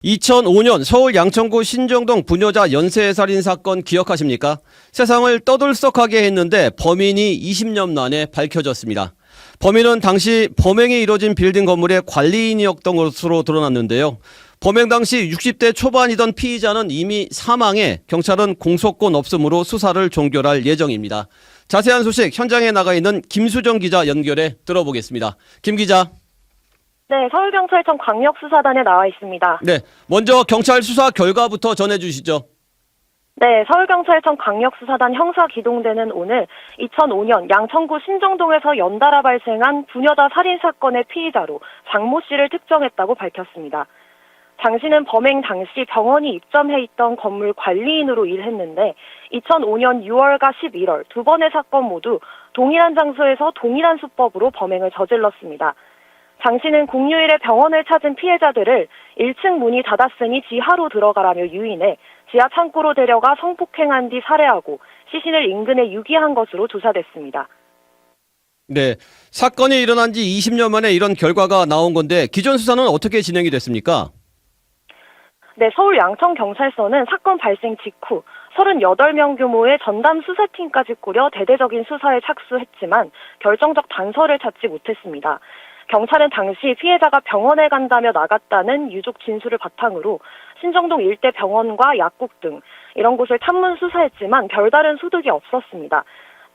2005년 서울 양천구 신정동 부녀자 연쇄살인 사건 기억하십니까? 세상을 떠들썩하게 했는데 범인이 20년 만에 밝혀졌습니다. 범인은 당시 범행이 이뤄진 빌딩 건물의 관리인이었던 것으로 드러났는데요. 범행 당시 60대 초반이던 피의자는 이미 사망해 경찰은 공소권 없음으로 수사를 종결할 예정입니다. 자세한 소식 현장에 나가 있는 김수정 기자 연결해 들어보겠습니다. 김 기자. 네, 서울경찰청 광역수사단에 나와 있습니다. 네, 먼저 경찰 수사 결과부터 전해주시죠. 네, 서울경찰청 광역수사단 형사기동대는 오늘 2005년 양천구 신정동에서 연달아 발생한 부녀자 살인사건의 피의자로 장모 씨를 특정했다고 밝혔습니다. 장 씨는 범행 당시 병원이 입점해 있던 건물 관리인으로 일했는데 2005년 6월과 11월 두 번의 사건 모두 동일한 장소에서 동일한 수법으로 범행을 저질렀습니다. 장 씨는 공휴일에 병원을 찾은 피해자들을 1층 문이 닫았으니 지하로 들어가라며 유인해 지하 창고로 데려가 성폭행한 뒤 살해하고 시신을 인근에 유기한 것으로 조사됐습니다. 네, 사건이 일어난 지 20년 만에 이런 결과가 나온 건데 기존 수사는 어떻게 진행이 됐습니까? 네, 서울 양천경찰서는 사건 발생 직후 38명 규모의 전담 수사팀까지 꾸려 대대적인 수사에 착수했지만 결정적 단서를 찾지 못했습니다. 경찰은 당시 피해자가 병원에 간다며 나갔다는 유족 진술을 바탕으로 신정동 일대 병원과 약국 등 이런 곳을 탐문 수사했지만 별다른 소득이 없었습니다.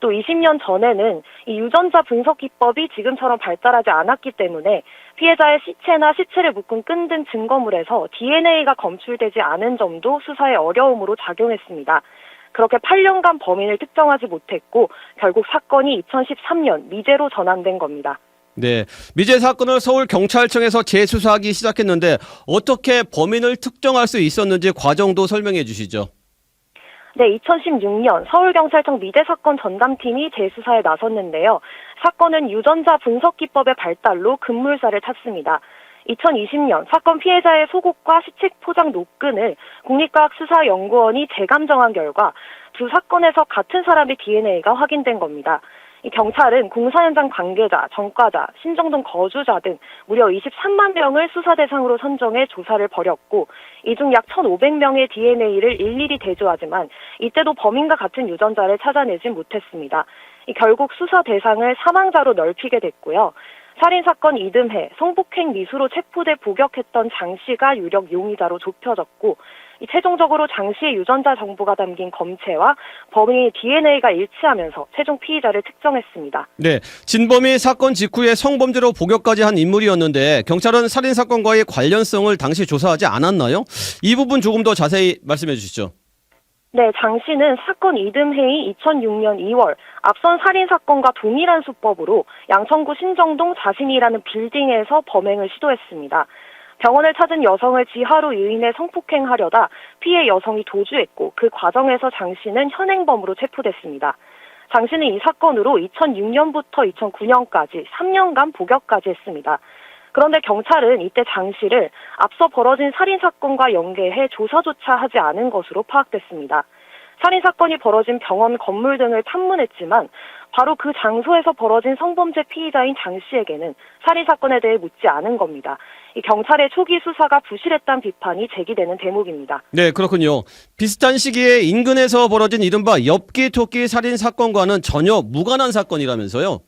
또 20년 전에는 이 유전자 분석 기법이 지금처럼 발달하지 않았기 때문에 피해자의 시체나 시체를 묶은 끈 등 증거물에서 DNA가 검출되지 않은 점도 수사의 어려움으로 작용했습니다. 그렇게 8년간 범인을 특정하지 못했고 결국 사건이 2013년 미제로 전환된 겁니다. 네, 미제 사건을 서울경찰청에서 재수사하기 시작했는데 어떻게 범인을 특정할 수 있었는지 과정도 설명해 주시죠. 네, 2016년 서울경찰청 미제 사건 전담팀이 재수사에 나섰는데요. 사건은 유전자 분석 기법의 발달로 급물살을 탔습니다. 2020년 사건 피해자의 속옷과 시체 포장 노끈을 국립과학수사연구원이 재감정한 결과 두 사건에서 같은 사람의 DNA가 확인된 겁니다. 이 경찰은 공사 현장 관계자, 전과자, 신정동 거주자 등 무려 23만 명을 수사 대상으로 선정해 조사를 벌였고 이 중 약 1,500명의 DNA를 일일이 대조하지만 이때도 범인과 같은 유전자를 찾아내진 못했습니다. 결국 수사 대상을 사망자로 넓히게 됐고요. 살인사건 이듬해 성폭행 미수로 체포돼 복역했던 장 씨가 유력 용의자로 좁혀졌고 최종적으로 장 씨의 유전자 정보가 담긴 검체와 범인의 DNA가 일치하면서 최종 피의자를 특정했습니다. 네, 진범이 사건 직후에 성범죄로 복역까지 한 인물이었는데 경찰은 살인사건과의 관련성을 당시 조사하지 않았나요? 이 부분 조금 더 자세히 말씀해 주시죠. 네, 장 씨는 사건 이듬해인 2006년 2월 앞선 살인사건과 동일한 수법으로 양천구 신정동 자신이 일하는 빌딩에서 범행을 시도했습니다. 병원을 찾은 여성을 지하로 유인해 성폭행하려다 피해 여성이 도주했고 그 과정에서 장 씨는 현행범으로 체포됐습니다. 장 씨는 이 사건으로 2006년부터 2009년까지 3년간 복역까지 했습니다. 그런데 경찰은 이때 장 씨를 앞서 벌어진 살인사건과 연계해 조사조차 하지 않은 것으로 파악됐습니다. 살인사건이 벌어진 병원 건물 등을 탐문했지만 바로 그 장소에서 벌어진 성범죄 피의자인 장 씨에게는 살인사건에 대해 묻지 않은 겁니다. 이 경찰의 초기 수사가 부실했다는 비판이 제기되는 대목입니다. 네, 그렇군요. 비슷한 시기에 인근에서 벌어진 이른바 엽기토끼 살인사건과는 전혀 무관한 사건이라면서요?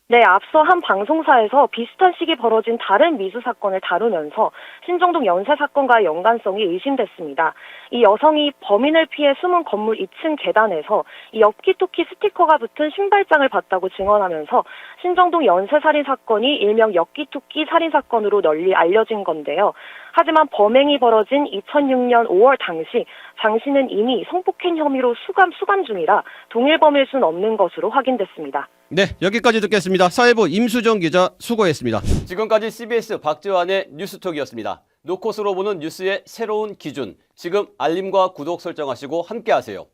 네, 앞서 한 방송사에서 비슷한 시기 벌어진 다른 미수 사건을 다루면서 신정동 연쇄 사건과의 연관성이 의심됐습니다. 이 여성이 범인을 피해 숨은 건물 2층 계단에서 이 엽기토끼 스티커가 붙은 신발장을 봤다고 증언하면서 신정동 연쇄 살인 사건이 일명 엽기토끼 살인 사건으로 널리 알려진 건데요. 하지만 범행이 벌어진 2006년 5월 당시 장 씨는 이미 성폭행 혐의로 수감 중이라 동일범일 수는 없는 것으로 확인됐습니다. 네, 여기까지 듣겠습니다. 사회부 임수정 기자 수고했습니다. 지금까지 CBS 박지환의 뉴스톡이었습니다. 노컷으로 보는 뉴스의 새로운 기준. 지금 알림과 구독 설정하시고 함께하세요.